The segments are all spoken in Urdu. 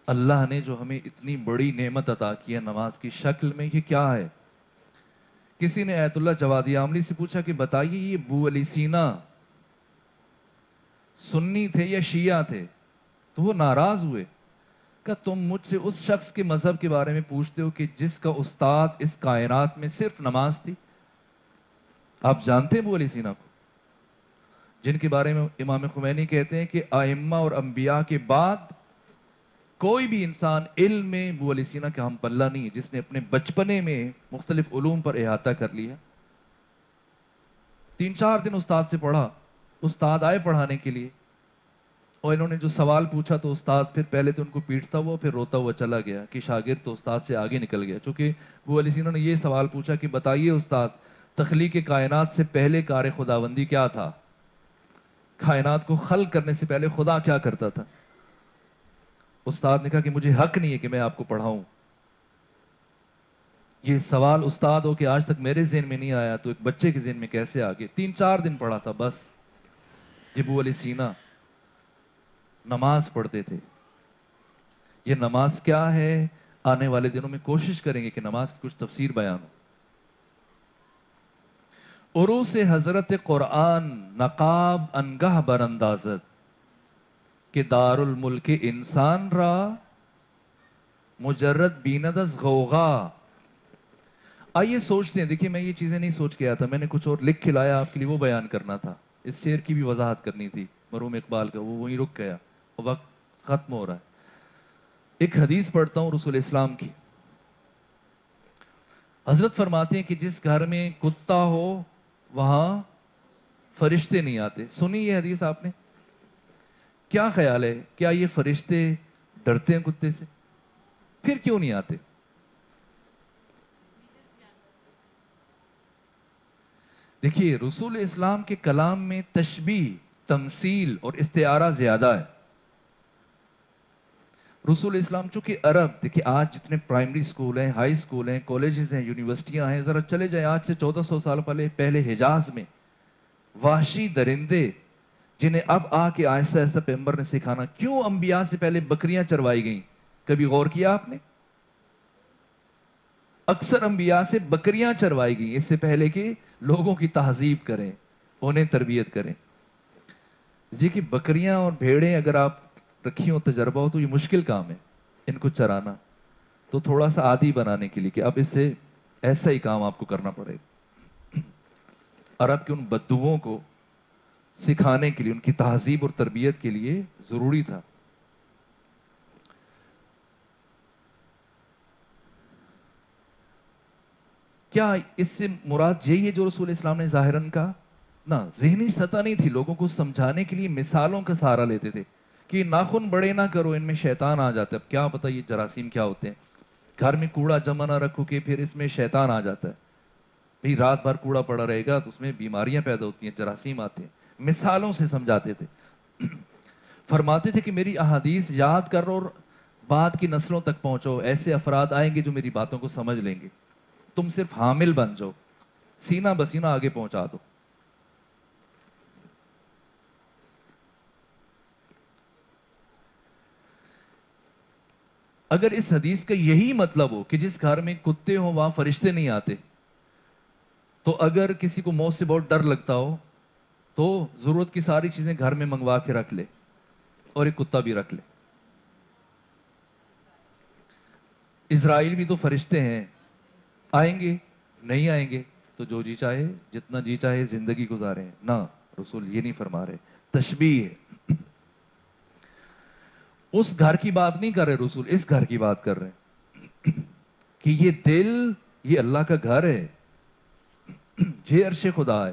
اللہ نے جو ہمیں اتنی بڑی نعمت عطا کی ہے نماز کی شکل میں، یہ کیا ہے؟ کسی نے ایت اللہ جوادی عاملی سے پوچھا کہ بتائیے یہ ابو علی سینا سنی تھے یا شیعہ تھے؟ تو وہ ناراض ہوئے کہ تم مجھ سے اس شخص کے مذہب کے بارے میں پوچھتے ہو کہ جس کا استاد اس کائنات میں صرف نماز تھی؟ آپ جانتے ہیں ابو علی سینا کو، جن کے بارے میں امام خمینی کہتے ہیں کہ ائمہ اور انبیاء کے بعد کوئی بھی انسان علم میں ابو علی سینا کا ہم پلہ نہیں ہے، جس نے اپنے بچپنے میں مختلف علوم پر احاطہ کر لیا۔ 3-4 دن استاد سے پڑھا، استاد آئے پڑھانے کے لیے، اور انہوں نے جو سوال پوچھا تو استاد پھر پہلے تو ان کو پیٹتا ہوا پھر روتا ہوا چلا گیا کہ شاگرد تو استاد سے آگے نکل گیا، چونکہ ابو علی سینا نے یہ سوال پوچھا کہ بتائیے استاد، تخلیق کائنات سے پہلے کار خداوندی کیا تھا؟ کائنات کو خلق کرنے سے پہلے خدا کیا کرتا تھا؟ استاد نے کہا کہ مجھے حق نہیں ہے کہ میں آپ کو پڑھاؤں۔ یہ سوال استاد ہو کہ آج تک میرے ذہن میں نہیں آیا تو ایک بچے کے ذہن میں کیسے آ گئے؟ 3-4 دن پڑھا تھا بس۔ ابو علی سینا نماز پڑھتے تھے۔ یہ نماز کیا ہے؟ آنے والے دنوں میں کوشش کریں گے کہ نماز کی کچھ تفسیر بیان ہو۔ عروس حضرت قرآن نقاب انگاہ براندازد کہ دار الملک انسان را مجرد بیند از غوغا۔ آئیے سوچتے ہیں، دیکھیے میں یہ چیزیں نہیں سوچ کے آیا تھا، میں نے کچھ اور لکھ کے لایا آپ کے لیے، وہ بیان کرنا تھا۔ اس شعر کی بھی وضاحت کرنی تھی مرحوم اقبال کا، وہ وہیں رک گیا، وقت ختم ہو رہا ہے۔ ایک حدیث پڑھتا ہوں رسول اسلام کی۔ حضرت فرماتے ہیں کہ جس گھر میں کتا ہو وہاں فرشتے نہیں آتے۔ سنی یہ حدیث آپ نے؟ کیا خیال ہے، کیا یہ فرشتے ڈرتے ہیں کتے سے؟ پھر کیوں نہیں آتے؟ دیکھیے رسول اسلام کے کلام میں تشبیہ، تمثیل اور استعارہ زیادہ ہے۔ رسول اسلام چونکہ عرب، دیکھیے آج جتنے پرائمری سکول ہیں، ہائی سکول ہیں، کالجز ہیں، یونیورسٹیاں ہیں، ذرا چلے جائیں آج سے 1400 سال پہلے حجاز میں وحشی درندے جنہیں اب آ کے آہستہ آہستہ پیغمبر نے سکھانا، کیوں انبیاء سے پہلے بکریاں چروائی گئیں؟ کبھی غور کیا آپ نے؟ اکثر انبیاء سے بکریاں چروائی گئیں اس سے پہلے کہ لوگوں کی تہذیب کریں، انہیں تربیت کریں۔ یہ کہ بکریاں اور بھیڑیں اگر آپ رکھی ہو، تجربہ ہو، تو یہ مشکل کام ہے ان کو چرانا، تو تھوڑا سا عادی بنانے کے لیے کہ اب اس سے ایسا ہی کام آپ کو کرنا پڑے گا۔ عرب کے ان بدوؤں کو سکھانے کے لیے، ان کی تہذیب اور تربیت کے لیے ضروری تھا۔ کیا اس سے مراد یہی ہے جو رسول اسلام نے ظاہراً کہا؟ نہ، ذہنی سطح نہیں تھی، لوگوں کو سمجھانے کے لیے مثالوں کا سہارا لیتے تھے کہ ناخن بڑے نہ کرو، ان میں شیطان آ جاتا ہے۔ اب کیا پتہ یہ جراثیم کیا ہوتے ہیں؟ گھر میں کوڑا جمع نہ رکھو کہ پھر اس میں شیطان آ جاتا ہے، بھئی رات بھر کوڑا پڑا رہے گا تو اس میں بیماریاں پیدا ہوتی ہیں، جراثیم آتے ہیں۔ مثالوں سے سمجھاتے تھے۔ فرماتے تھے کہ میری احادیث یاد کرو اور بعد کی نسلوں تک پہنچو، ایسے افراد آئیں گے جو میری باتوں کو سمجھ لیں گے، تم صرف حامل بن جاؤ، سینہ بسینہ آگے پہنچا دو۔ اگر اس حدیث کا یہی مطلب ہو کہ جس گھر میں کتے ہوں وہاں فرشتے نہیں آتے، تو اگر کسی کو موت سے بہت ڈر لگتا ہو تو ضرورت کی ساری چیزیں گھر میں منگوا کے رکھ لے اور ایک کتا بھی رکھ لے۔ اسرائیل بھی تو فرشتے ہیں، آئیں گے نہیں آئیں گے تو جو جی چاہے جتنا جی چاہے زندگی گزاریں؟ نہ، رسول یہ نہیں فرما رہے، تشبیہ ہے۔ اس گھر کی بات نہیں کر رہے رسول، اس گھر کی بات کر رہے ہیں کہ یہ دل، یہ اللہ کا گھر ہے، یہ عرش خدا ہے،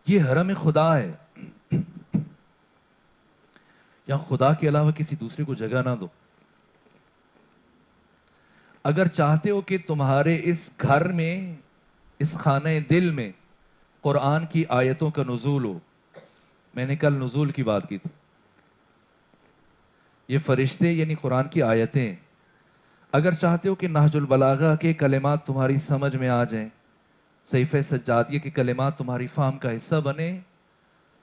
یہ حرم خدا ہے، یا خدا کے علاوہ کسی دوسرے کو جگہ نہ دو۔ اگر چاہتے ہو کہ تمہارے اس گھر میں، اس خانہ دل میں قرآن کی آیتوں کا نزول ہو، میں نے کل نزول کی بات کی تھی، یہ فرشتے یعنی قرآن کی آیتیں، اگر چاہتے ہو کہ نہج البلاغہ کے کلمات تمہاری سمجھ میں آ جائیں، صحیفہ سجادیہ کے کلمات تمہاری فہم کا حصہ بنے،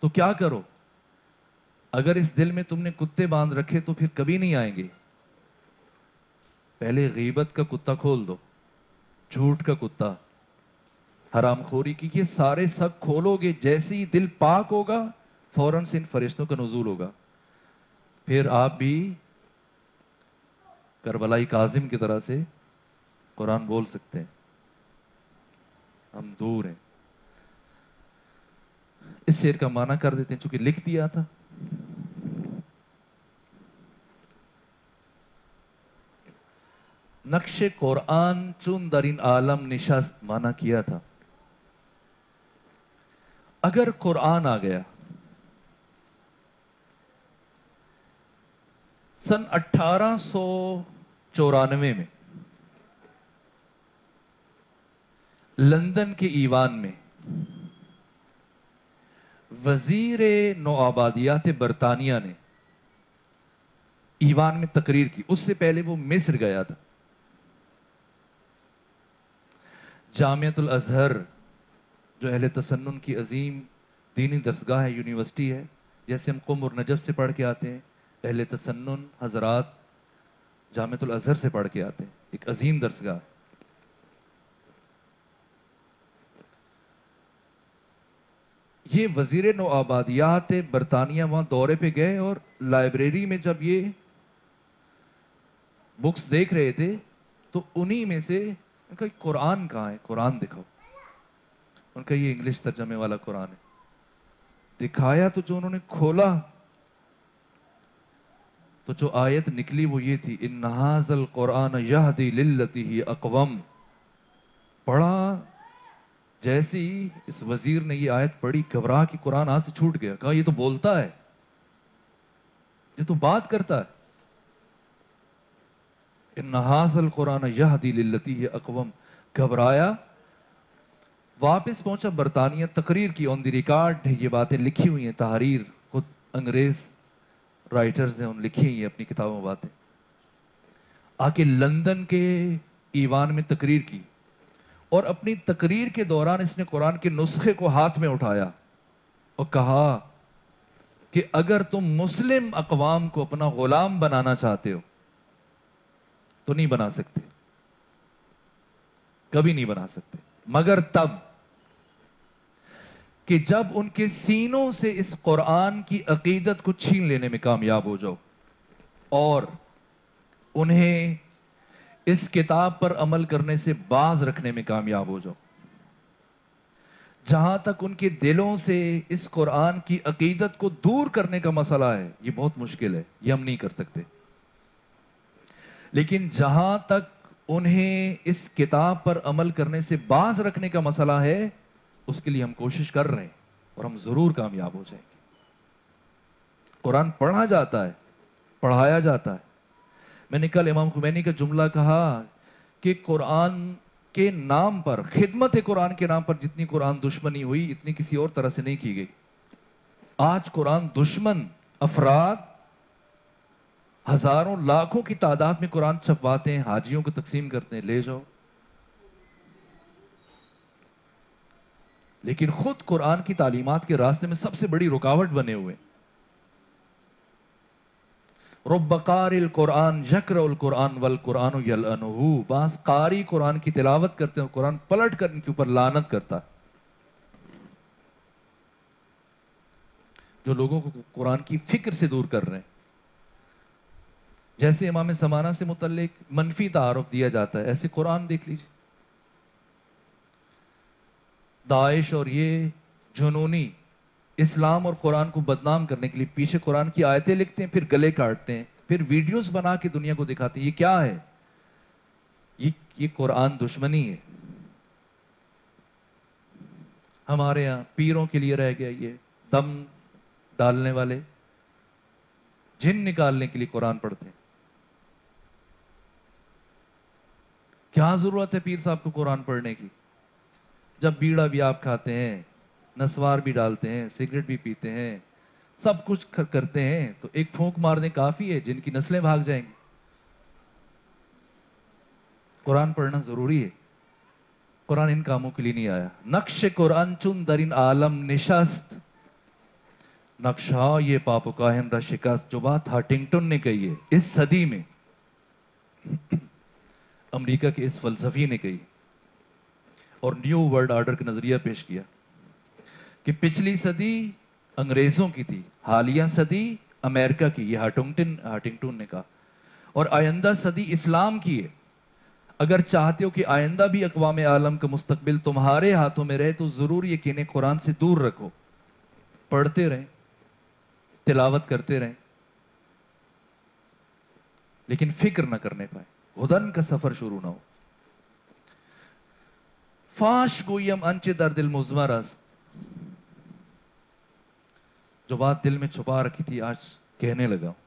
تو کیا کرو؟ اگر اس دل میں تم نے کتے باندھ رکھے تو پھر کبھی نہیں آئیں گے. پہلے غیبت کا کتا کھول دو، جھوٹ کا کتا، حرام خوری کی، یہ سارے سگ کھولو گے، جیسے ہی دل پاک ہوگا فوراً سے ان فرشتوں کا نزول ہوگا. پھر آپ بھی کربلائی کاظم کی طرح سے قرآن بول سکتے ہیں. ہم دور ہیں. اس شعر کا معنی کر دیتے ہیں چونکہ لکھ دیا تھا. نقش قرآن چون در این عالم نشست، معنی کیا تھا اگر قرآن آ گیا سن 1894 میں لندن کے ایوان میں وزیر نوآبادیات برطانیہ نے ایوان میں تقریر کی. اس سے پہلے وہ مصر گیا تھا. جامعۃ الازہر جو اہل تسنن کی عظیم دینی درسگاہ ہے، یونیورسٹی ہے، جیسے ہم قم اور نجف سے پڑھ کے آتے ہیں، اہل تسنن حضرات جامعۃ الازہر سے پڑھ کے آتے ہیں. ایک عظیم درسگاہ. یہ وزیر نوآبادیات برطانیہ وہاں دورے پہ گئے اور لائبریری میں جب یہ بکس دیکھ رہے تھے تو انہی میں سے ان کا قرآن کہاں ہے، قرآن دکھاؤ. ان کا یہ انگلش ترجمے والا قرآن ہے. دکھایا تو جو انہوں نے کھولا تو جو آیت نکلی وہ یہ تھی، ان ھذا القرآن یہدی للتی ہی اقوم. پڑھا جیسے ہی اس وزیر نے یہ آیت پڑھی گھبرا کہ قرآن ہاتھ سے چھوٹ گیا. کہا یہ تو بولتا ہے، یہ تو بات کرتا ہے. ان ھذا القرآن یہدی للتی ہی اقوم. گھبرایا، واپس پہنچا برطانیہ، تقریر کی. آن دی ریکارڈ یہ باتیں لکھی ہوئی ہیں، تحریر خود انگریز رائٹرز نے ان لکھی ہیں اپنی کتابوں میں باتیں. آ کے لندن کے ایوان میں تقریر کی اور اپنی تقریر کے دوران اس نے قرآن کے نسخے کو ہاتھ میں اٹھایا اور کہا کہ اگر تم مسلم اقوام کو اپنا غلام بنانا چاہتے ہو تو نہیں بنا سکتے، کبھی نہیں بنا سکتے، مگر تب کہ جب ان کے سینوں سے اس قرآن کی عقیدت کو چھین لینے میں کامیاب ہو جاؤ اور انہیں اس کتاب پر عمل کرنے سے باز رکھنے میں کامیاب ہو جاؤ. جہاں تک ان کے دلوں سے اس قرآن کی عقیدت کو دور کرنے کا مسئلہ ہے یہ بہت مشکل ہے، یہ ہم نہیں کر سکتے. لیکن جہاں تک انہیں اس کتاب پر عمل کرنے سے باز رکھنے کا مسئلہ ہے اس کے لیے ہم کوشش کر رہے ہیں اور ہم ضرور کامیاب ہو جائیں گے. قرآن پڑھا جاتا ہے، پڑھایا جاتا ہے. میں نے کل امام خمینی کا جملہ کہا کہ قرآن کے نام پر، خدمت قرآن کے نام پر جتنی قرآن دشمنی ہوئی اتنی کسی اور طرح سے نہیں کی گئی. آج قرآن دشمن افراد ہزاروں لاکھوں کی تعداد میں قرآن چھپواتے ہیں، حاجیوں کو تقسیم کرتے ہیں، لے جاؤ. لیکن خود قرآن کی تعلیمات کے راستے میں سب سے بڑی رکاوٹ بنے ہوئے. رب قاری القرآن یقرأ القرآن والقرآن یلعنہ. بعض قاری قرآن کی تلاوت کرتے ہیں، قرآن پلٹ کر ان کے اوپر لعنت کرتا ہے. جو لوگوں کو قرآن کی فکر سے دور کر رہے ہیں. جیسے امام زمانہ سے متعلق منفی تعارف دیا جاتا ہے، ایسے قرآن دیکھ لیجیے. داعش اور یہ جنونی اسلام اور قرآن کو بدنام کرنے کے لیے پیچھے قرآن کی آیتیں لکھتے ہیں، پھر گلے کاٹتے ہیں، پھر ویڈیوز بنا کے دنیا کو دکھاتے ہیں. یہ کیا ہے؟ یہ قرآن دشمنی ہے. ہمارے ہاں پیروں کے لیے رہ گیا یہ دم ڈالنے والے، جن نکالنے کے لیے قرآن پڑھتے ہیں. کیا ضرورت ہے پیر صاحب کو قرآن پڑھنے کی؟ جب بیڑا بھی آپ کھاتے ہیں، نسوار بھی ڈالتے ہیں، سگریٹ بھی پیتے ہیں، سب کچھ کرتے ہیں تو ایک پھونک مارنے کافی ہے، جن کی نسلیں بھاگ جائیں گی. قرآن پڑھنا ضروری ہے. قرآن ان کاموں کے لیے نہیں آیا. نقش قرآن چون در این عالم نشست، نقشہ یہ پاپوکاہن را شکست، جو بات ہارٹنگٹن نے کہی ہے اس صدی میں، امریکہ کے اس فلسفی نے کہی اور نیو ورلڈ آرڈر کا نظریہ پیش کیا کہ پچھلی صدی انگریزوں کی تھی، حالیہ صدی امریکہ کی، یہ ہارٹنگٹن نے کہا، اور آئندہ صدی اسلام کی ہے۔ اگر چاہتے ہو کہ آئندہ بھی اقوام عالم کا مستقبل تمہارے ہاتھوں میں رہے تو ضرور یہ کہ انہیں قرآن سے دور رکھو، پڑھتے رہیں، تلاوت کرتے رہیں، لیکن فکر نہ کرنے پائے، ہدن کا سفر شروع نہ ہو۔ فاش گویم انچ در دل مزمر است، جو بات دل میں چھپا رکھی تھی آج کہنے لگا ہوں،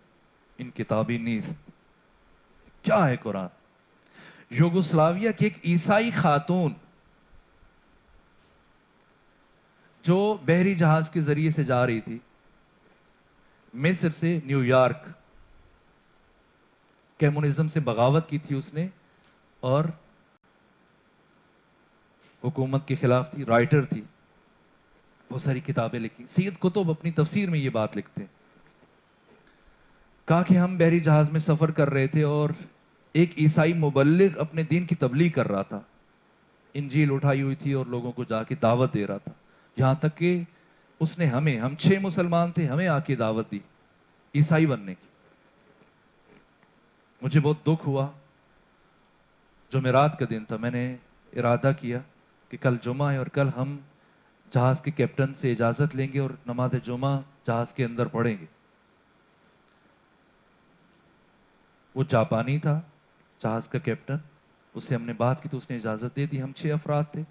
ان کتابی نیست۔ کیا ہے قرآن؟ یوگوسلاویا کی ایک عیسائی خاتون جو بحری جہاز کے ذریعے سے جا رہی تھی مصر سے نیو یارک، کمیونزم سے بغاوت کی تھی اس نے اور حکومت کے خلاف تھی، رائٹر تھی، بہت ساری کتابیں لکھی۔ سید قطب اپنی تفسیر میں یہ بات لکھتے ہیں، کہا کہ ہم بحری جہاز میں سفر کر رہے تھے اور ایک عیسائی مبلغ اپنے دین کی تبلیغ کر رہا تھا، انجیل اٹھائی ہوئی تھی اور لوگوں کو جا کے دعوت دے رہا تھا، یہاں تک کہ اس نے ہم 6 مسلمان تھے، ہمیں آ کے دعوت دی عیسائی بننے کی۔ مجھے بہت دکھ ہوا، جمعرات کا دن تھا، میں نے ارادہ کیا کہ کل جمعہ ہے اور کل ہم جہاز کے کیپٹن سے اجازت لیں گے اور نماز جمعہ جہاز کے اندر پڑھیں گے۔ وہ جاپانی تھا جہاز کا کیپٹن، اس سے ہم نے بات کی تو اس نے اجازت دے دی، ہم 6 افراد تھے۔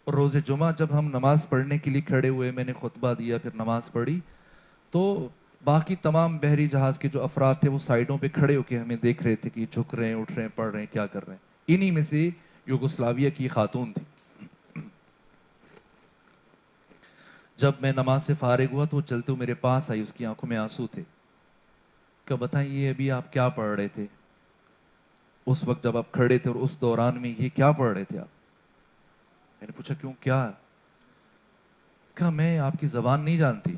اور روز جمعہ جب ہم نماز پڑھنے کے لیے کھڑے ہوئے، میں نے خطبہ دیا، پھر نماز پڑھی، تو باقی تمام بحری جہاز کے جو افراد تھے وہ سائڈوں پہ کھڑے ہو کے ہمیں دیکھ رہے تھے کہ جھک رہے ہیں، اٹھ رہے ہیں، پڑھ رہے ہیں، کیا کر رہے ہیں۔ انہی میں سے یوگوسلاویا کی خاتون تھی۔ جب میں نماز سے فارغ ہوا تو وہ چلتے ہوئے میرے پاس آئی، اس کی آنکھوں میں آنسو تھے۔ کہ بتائیں یہ ابھی آپ کیا پڑھ رہے تھے اس وقت جب آپ کھڑے تھے، اور اس دوران میں یہ کیا پڑھ رہے تھے آپ؟ میں نے پوچھا کیوں، کیا؟ کہا میں آپ کی زبان نہیں جانتی،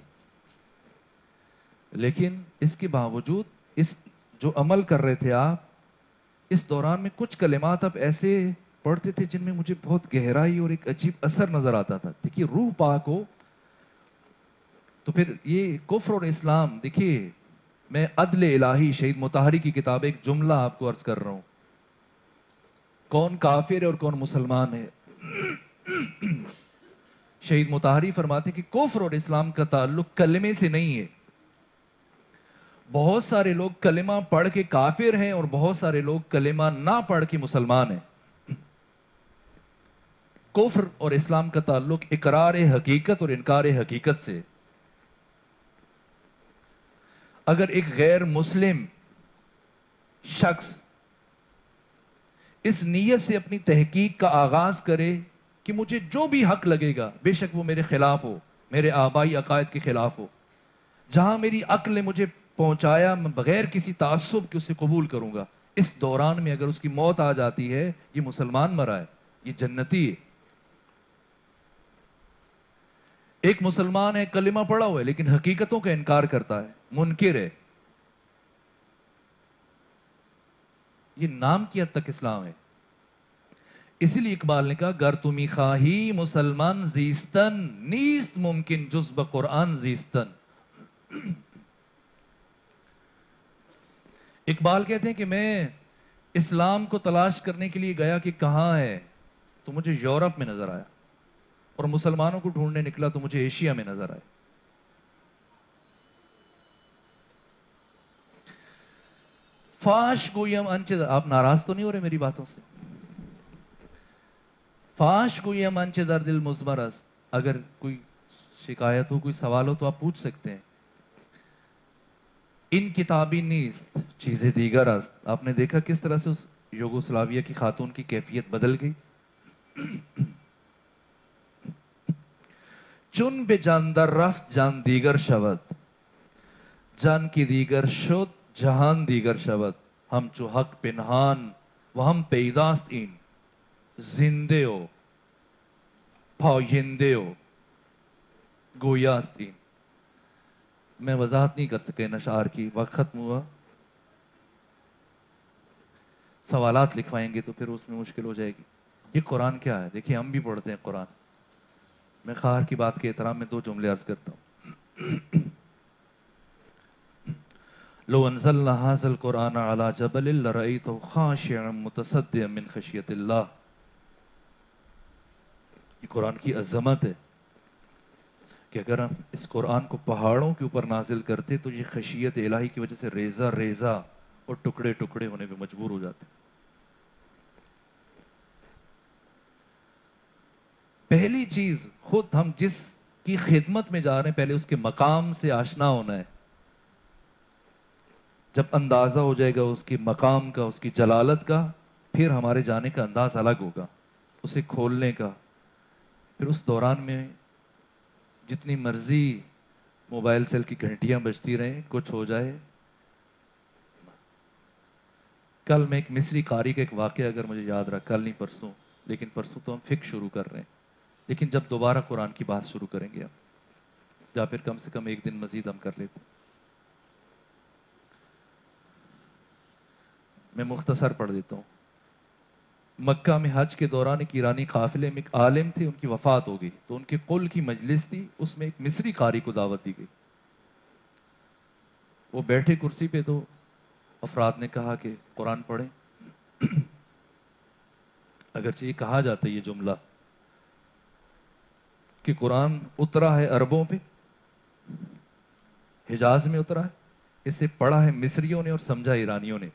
لیکن اس کے باوجود اس جو عمل کر رہے تھے آپ، اس دوران میں کچھ کلمات آپ ایسے پڑھتے تھے جن میں مجھے بہت گہرائی اور ایک عجیب اثر نظر آتا تھا۔ دیکھیے روح پاک ہو تو پھر یہ کفر اور اسلام، دیکھیے میں عدل الہی شہید مطہری کی کتاب ایک جملہ آپ کو عرض کر رہا ہوں، کون کافر ہے اور کون مسلمان ہے۔ شہید مطہری فرماتے ہیں کہ کفر اور اسلام کا تعلق کلمے سے نہیں ہے۔ بہت سارے لوگ کلمہ پڑھ کے کافر ہیں اور بہت سارے لوگ کلمہ نہ پڑھ کے مسلمان ہیں۔ کفر اور اسلام کا تعلق اقرار حقیقت اور انکار حقیقت سے۔ اگر ایک غیر مسلم شخص اس نیت سے اپنی تحقیق کا آغاز کرے کہ مجھے جو بھی حق لگے گا، بے شک وہ میرے خلاف ہو، میرے آبائی عقائد کے خلاف ہو، جہاں میری عقل نے مجھے پہنچایا میں بغیر کسی تعصب کے اسے قبول کروں گا، اس دوران میں اگر اس کی موت آ جاتی ہے، یہ مسلمان مرا ہے، یہ جنتی ہے۔ ایک مسلمان ہے، کلمہ پڑھا ہوا ہے، لیکن حقیقتوں کا انکار کرتا ہے، منکر ہے، یہ نام کی حد تک اسلام ہے۔ اسی لیے اقبال نے کہا گر تمی خواہی مسلمان زیستن، نیست ممکن جز بقرآن زیستن۔ اقبال کہتے ہیں کہ میں اسلام کو تلاش کرنے کے لیے گیا کہ کہاں ہے، تو مجھے یورپ میں نظر آیا، اور مسلمانوں کو ڈھونڈنے نکلا تو مجھے ایشیا میں نظر آیا۔ فاش گویم انچ، آپ ناراض تو نہیں ہو رہے میری باتوں سے؟ فاش گویم انچ در دل مزمر است، اگر کوئی شکایت ہو، کوئی سوال ہو تو آپ پوچھ سکتے ہیں۔ ان کتابی نیست چیزیں دیگر است، آپ نے دیکھا کس طرح سے اس یوگوسلاویا کی خاتون کی کیفیت بدل گئی۔ چون به جان در رفت جان دیگر شود، جان کی دیگر شد جهان دیگر شود، همچو حق پنهان و هم پیداست این، زنده و پاینده و گویاست این۔ میں وضاحت نہیں کر سکے ان اشعار کی، وقت ختم ہوا. سوالات لکھوائیں گے تو پھر اس میں مشکل ہو جائے گی. یہ قرآن کیا ہے؟ دیکھیے ہم بھی پڑھتے ہیں قرآن. میں خواہر کی بات کے احترام میں 2 جملے عرض کرتا ہوں. لو انزلنا هذا القرآن على جبل لرأيته خاشعا متصدعا من خشية اللہ. یہ قرآن کی عظمت ہے کہ اگر ہم اس قرآن کو پہاڑوں کے اوپر نازل کرتے تو یہ خشیت الہی کی وجہ سے ریزہ ریزہ اور ٹکڑے ٹکڑے ہونے پہ مجبور ہو جاتے. پہلی چیز، خود ہم جس کی خدمت میں جا رہے ہیں پہلے اس کے مقام سے آشنا ہونا ہے. جب اندازہ ہو جائے گا اس کے مقام کا، اس کی جلالت کا، پھر ہمارے جانے کا انداز الگ ہوگا، اسے کھولنے کا. پھر اس دوران میں جتنی مرضی موبائل سیل کی گھنٹیاں بجتی رہیں، کچھ ہو جائے. کل میں ایک مصری قاری کا ایک واقعہ اگر مجھے یاد رہا، کل نہیں پرسوں، لیکن پرسوں تو ہم فقہ شروع کر رہے ہیں، لیکن جب دوبارہ قرآن کی بات شروع کریں گے ہم، یا پھر کم سے کم ایک دن مزید ہم کر لیتے ہیں. میں مختصر پڑھ دیتا ہوں. مکہ میں حج کے دوران ایک ایرانی قافلے میں ایک عالم تھے، ان کی وفات ہو گئی تو ان کے قل کی مجلس تھی، اس میں ایک مصری قاری کو دعوت دی گئی. وہ بیٹھے کرسی پہ تو افراد نے کہا کہ قرآن پڑھیں. اگرچہ یہ کہا جاتا ہے یہ جملہ کہ قرآن اترا ہے عربوں پہ، حجاز میں اترا ہے، اسے پڑھا ہے مصریوں نے اور سمجھا ایرانیوں نے.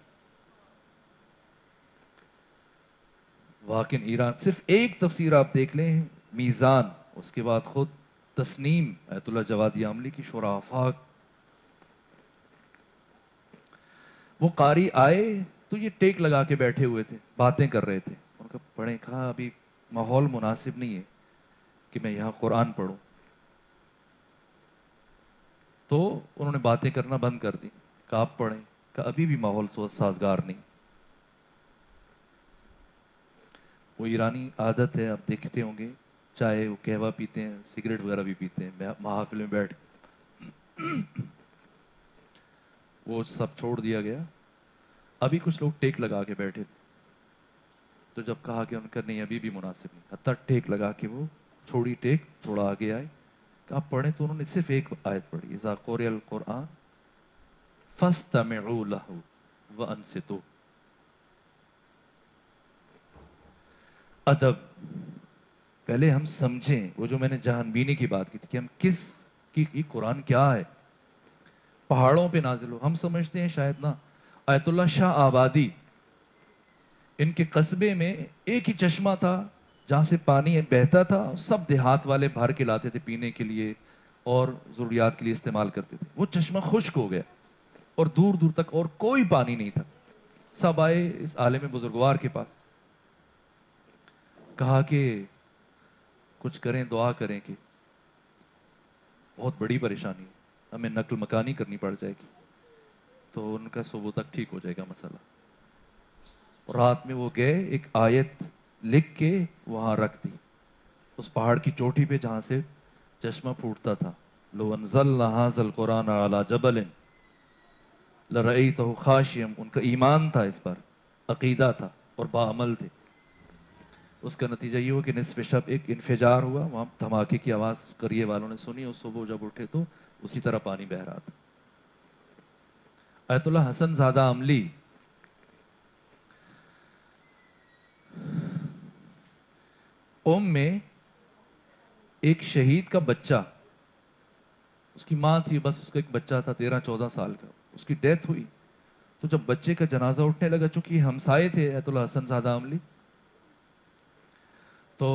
واقعی ایران، صرف ایک تفسیر آپ دیکھ لیں میزان، اس کے بعد خود تسنیم ایت اللہ جوادی عاملی کی شرح آفاق. وہ قاری آئے تو یہ ٹیک لگا کے بیٹھے ہوئے تھے، باتیں کر رہے تھے. ان کا پڑھیں، کہا ابھی ماحول مناسب نہیں ہے کہ میں یہاں قرآن پڑھوں. تو انہوں نے باتیں کرنا بند کر دی. کہا آپ پڑھیں. کہا ابھی بھی ماحول سازگار نہیں. وہ ایرانی عادت ہے، آپ دیکھتے ہوں گے، چائے وہ قہوہ پیتے ہیں، سگریٹ وغیرہ بھی پیتے ہیں محافل میں بیٹھ. وہ سب چھوڑ دیا گیا. ابھی کچھ لوگ ٹیک لگا کے بیٹھے تھے، تو جب کہا کہ ان کا نہیں ابھی بھی مناسب نہیں، حتیٰ ٹیک لگا کے وہ چھوڑی ٹیک، تھوڑا آگے آئے. کہ آپ پڑھیں تو انہوں نے صرف ایک آیت پڑھی، اذا قرئ القرآن فاستمعوا له وانصتوا. ادب. پہلے ہم سمجھیں، وہ جو میں نے جہان بینی کی بات کی تھی کہ ہم کس کی قرآن کیا ہے. پہاڑوں پہ نازل ہو، ہم سمجھتے ہیں شاید نہ. آیت اللہ شاہ آبادی، ان کے قصبے میں ایک ہی چشمہ تھا جہاں سے پانی بہتا تھا، سب دیہات والے بھر کے لاتے تھے پینے کے لیے اور ضروریات کے لیے استعمال کرتے تھے. وہ چشمہ خشک ہو گیا اور دور دور تک اور کوئی پانی نہیں تھا. سب آئے اس عالم بزرگوار کے پاس، کہا کہ کچھ کریں، دعا کریں کہ بہت بڑی پریشانی ہے، ہمیں نقل مکانی کرنی پڑ جائے گی تو ان کا صبح تک ٹھیک ہو جائے گا مسئلہ. اور رات میں وہ گئے، ایک آیت لکھ کے وہاں رکھ دی اس پہاڑ کی چوٹی پہ جہاں سے چشمہ پھوٹتا تھا. لو انزلنا هذا القرآن على جبل لرأيته خاشعا. ان کا ایمان تھا، اس پر عقیدہ تھا اور باعمل تھے. اس کا نتیجہ یہ ہوا کہ نصف شب ایک انفجار ہوا، وہاں دھماکے کی آواز قریے والوں نے سنی، اور صبح جب اٹھے تو اسی طرح پانی بہ رہا تھا. آیت اللہ حسن زادہ عملی، میں ایک شہید کا بچہ، اس کی ماں تھی، بس اس کا ایک بچہ تھا 13-14 سال کا، اس کی ڈیتھ ہوئی. تو جب بچے کا جنازہ اٹھنے لگا، چونکہ یہ ہمسائے تھے آیت اللہ حسن زادہ عملی، تو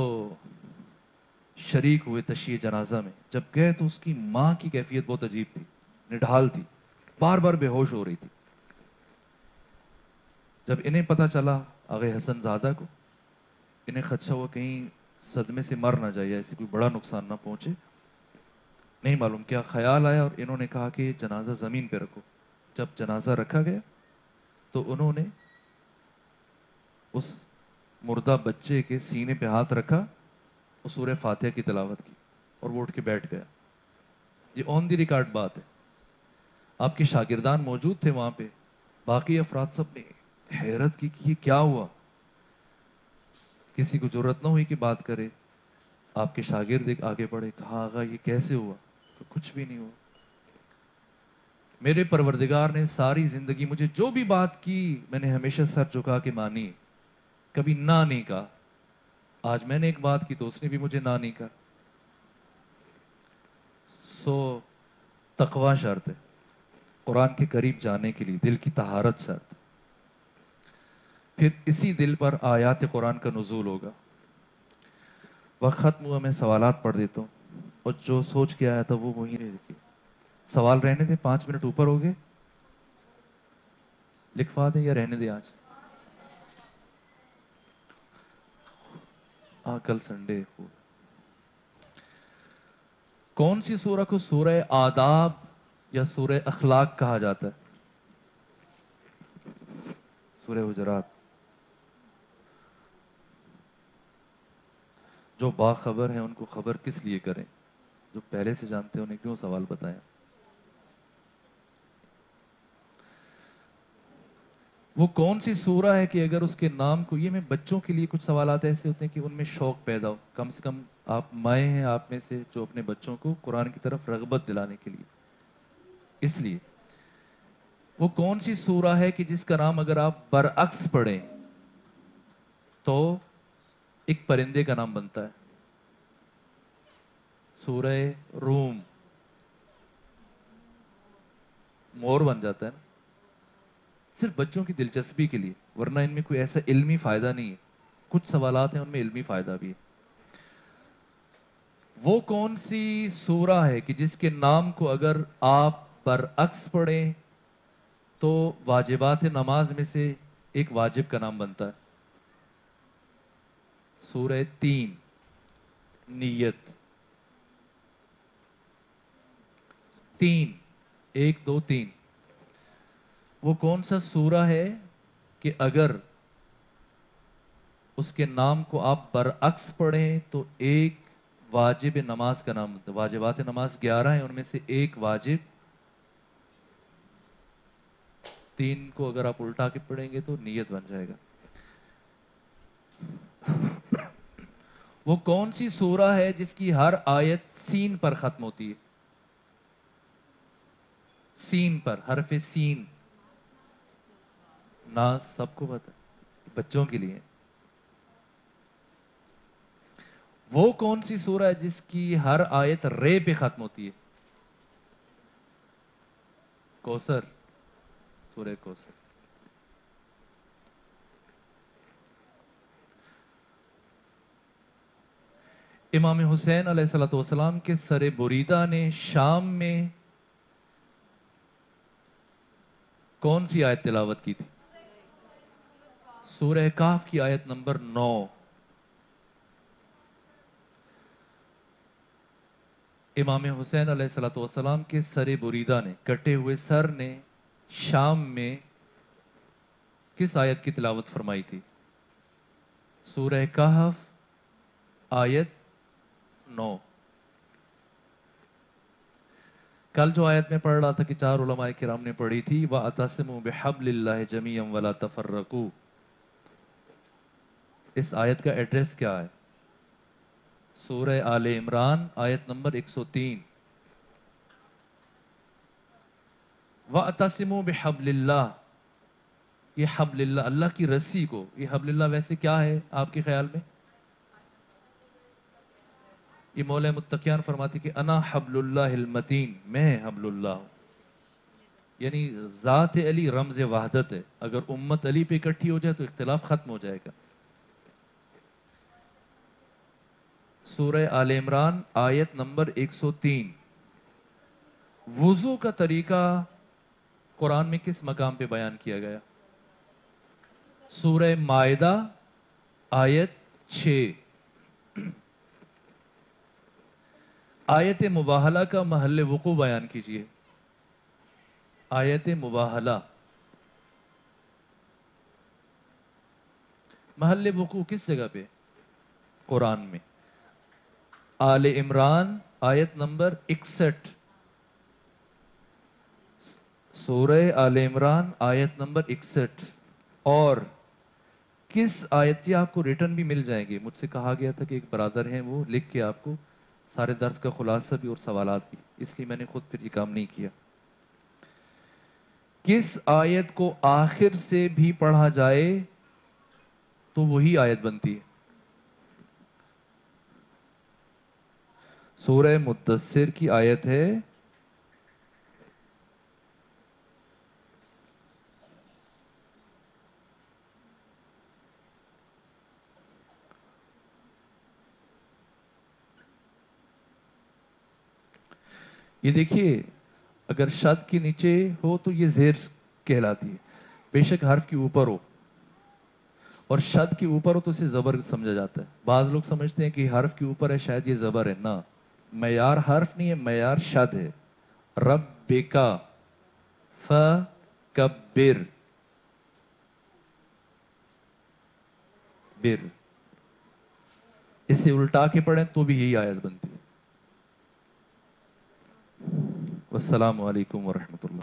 شریک ہوئے تشییع جنازہ میں. جب گئے تو اس کی ماں کی کیفیت بہت عجیب تھی، نڈھال تھی، بار بار بے ہوش ہو رہی تھی. جب انہیں پتہ چلا آغا حسن زادہ کو، انہیں خدشہ ہوا کہیں صدمے سے مر نہ جائے یا ایسے کوئی بڑا نقصان نہ پہنچے. نہیں معلوم کیا خیال آیا اور انہوں نے کہا کہ جنازہ زمین پہ رکھو. جب جنازہ رکھا گیا تو انہوں نے اس مردہ بچے کے سینے پہ ہاتھ رکھا اور سورہ فاتحہ کی تلاوت کی اور وہ اٹھ کے بیٹھ گیا. یہ آن دی ریکارڈ بات ہے. آپ کے شاگردان موجود تھے وہاں پہ، باقی افراد سب نے حیرت کی کہ یہ کیا ہوا. کسی کو جرت نہ ہوئی کہ بات کرے. آپ کے شاگرد ایک آگے بڑھے، کہا آغا یہ کیسے ہوا؟ تو کچھ بھی نہیں ہوا. میرے پروردگار نے ساری زندگی مجھے جو بھی بات کی میں نے ہمیشہ سر جھکا کے مانی، کبھی نہ نہیں کہا. آج میں نے ایک بات کی تو اس نے بھی مجھے نہ نہیں کہا. سو تقوی شرط ہے قرآن کے قریب جانے کے لیے، دل کی طہارت شرط. پھر اسی دل پر آیات قرآن کا نزول ہوگا. وقت ختم ہوا، میں سوالات پڑھ دیتا ہوں اور جو سوچ کے آیا تھا وہ وہی نہیں لکھی. سوال رہنے دیں، 5 منٹ اوپر ہو گئے، لکھوا دیں یا رہنے دیں آج؟ کل سنڈے. کون سی سورہ کو سورہ آداب یا سورہ اخلاق کہا جاتا ہے؟ سورہ حجرات. جو باخبر ہیں ان کو خبر کس لیے کریں، جو پہلے سے جانتے ہیں انہیں کیوں سوال بتائیں. وہ کون سی سورہ ہے کہ اگر اس کے نام کو، یہ میں بچوں کے لیے کچھ سوالات ایسے ہوتے ہیں کہ ان میں شوق پیدا ہو، کم سے کم آپ مائیں ہیں آپ میں سے جو اپنے بچوں کو قرآن کی طرف رغبت دلانے کے لیے. اس لیے وہ کون سی سورہ ہے کہ جس کا نام اگر آپ برعکس پڑھیں تو ایک پرندے کا نام بنتا ہے؟ سورہ روم. مور بن جاتا ہے نا، صرف بچوں کی دلچسپی کے لیے، ورنہ ان میں کوئی ایسا علمی فائدہ نہیں ہے. کچھ سوالات ہیں ان میں علمی فائدہ بھی ہے. وہ کون سی سورہ ہے کہ جس کے نام کو اگر آپ برعکس پڑھیں تو واجبات نماز میں سے ایک واجب کا نام بنتا ہے؟ سورہ 3 نیت. 3 1 2 3. وہ کون سا سورہ ہے کہ اگر اس کے نام کو آپ برعکس پڑھیں تو ایک واجب نماز کا نام بنتا ہے؟ واجبات نماز 11 ہیں، ان میں سے ایک واجب. 3 کو اگر آپ الٹا کے پڑھیں گے تو نیت بن جائے گا. وہ کون سی سورہ ہے جس کی ہر آیت سین پر ختم ہوتی ہے؟ سین پر، حرف سین. ناز سب کو پتا ہے، بچوں کے لیے. وہ کون سی سورہ ہے جس کی ہر آیت رے پہ ختم ہوتی ہے؟ کوثر. سورہ کوثر. امام حسین علیہ الصلوۃ والسلام کے سر بریدہ نے شام میں کون سی آیت تلاوت کی تھی؟ سورہ کہف کی آیت نمبر 9. امام حسین علیہ الصلوۃ والسلام کے سر بریدہ نے، کٹے ہوئے سر نے، شام میں کس آیت کی تلاوت فرمائی تھی؟ سورہ کہف آیت 9. کل جو آیت میں پڑھ رہا تھا کہ 4 علماء کرام نے پڑھی تھی، وَاعْتَصِمُوا بِحَبْلِ اللَّهِ جَمِيعًا وَلَا تَفَرَّقُوا. اس آیت کا ایڈریس کیا ہے؟ سورہ آل عمران آیت نمبر 103. وَاعْتَصِمُوا بِحَبْلِ اللَّهِ. یہ حبل اللہ، اللہ کی رسی کو، یہ حبل اللہ ویسے کیا ہے آپ کے خیال میں؟ یہ مولا متقیان فرماتی کہ انا حبل اللہ المتین، میں حبل اللہ ہوں. یعنی ذات علی رمز وحدت ہے، اگر امت علی پہ اکٹھی ہو جائے تو اختلاف ختم ہو جائے گا. سورہ آل عمران آیت نمبر 103. وضو کا طریقہ قرآن میں کس مقام پہ بیان کیا گیا؟ سورہ مائدہ آیت 6. آیت مباہلہ کا محل وقوع بیان کیجیے. آیت مباہلہ محل وقوع کس جگہ پہ قرآن میں؟ آل عمران آیت نمبر 61. سورہ آل عمران آیت نمبر 61. اور کس آیت کی آپ کو ریٹرن بھی مل جائیں گے. مجھ سے کہا گیا تھا کہ ایک برادر ہیں وہ لکھ کے آپ کو سارے درس کا خلاصہ بھی اور سوالات بھی، اس لیے میں نے خود پھر یہ کام نہیں کیا. کس آیت کو آخر سے بھی پڑھا جائے تو وہی آیت بنتی ہے. سورہ مدثر کی آیت ہے یہ دیکھیے، اگر شد کے نیچے ہو تو یہ زیر کہلاتی ہے، بے شک حرف کے اوپر ہو، اور شد کے اوپر ہو تو اسے زبر سمجھا جاتا ہے. بعض لوگ سمجھتے ہیں کہ حرف کے اوپر ہے شاید یہ زبر ہے. نہ، معیار حرف نہیں ہے، معیار شد ہے. ربکا فکبر، بر، اسے الٹا کے پڑھیں تو بھی یہی آیت بنتی ہے. والسلام علیکم ورحمۃ اللہ.